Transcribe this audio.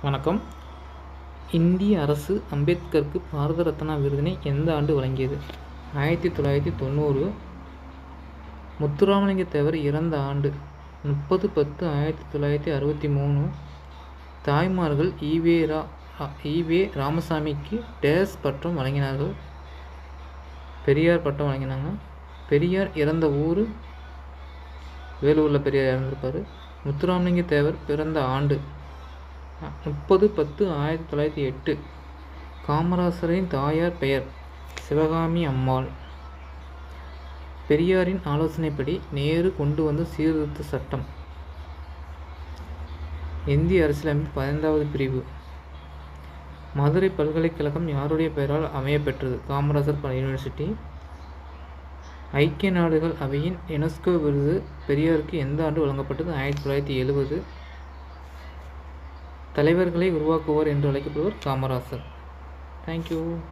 வணக்கம். இந்திய அரசு அம்பேத்கருக்கு பாரத ரத்னா விருதினை எந்த ஆண்டு வழங்கியது? 1990. முத்துராமலிங்க தேவர் இறந்த ஆண்டு 30/10/1963. தாய்மார்கள் ஈவே ராமசாமிக்கு டேஸ் பட்டம் வழங்கினார்கள்? பெரியார் பட்டம் வழங்கினாங்க. பெரியார் இறந்த ஊர் வேலூரில் பெரியார் இறந்திருப்பார். முத்துராமலிங்க தேவர் பிறந்த ஆண்டு 30/10/1908. காமராசரின் தாயார் பெயர் சிவகாமி அம்மாள். பெரியாரின் ஆலோசனைப்படி நேரு கொண்டு வந்த சீர்திருத்த சட்டம். இந்திய அரசியலமைப்பு 15வது பிரிவு. மதுரை பல்கலைக்கழகம் யாருடைய பெயரால் அமையப்பெற்றது? காமராசர் யூனிவர்சிட்டி. ஐக்கிய நாடுகள் அவையின் யுனெஸ்கோ விருது பெரியாருக்கு எந்த ஆண்டு வழங்கப்பட்டது? 1970. தலைவர்களை உருவாக்குவார் என்று அழைக்கப்படுவர் காமராசர். தேங்க்யூ.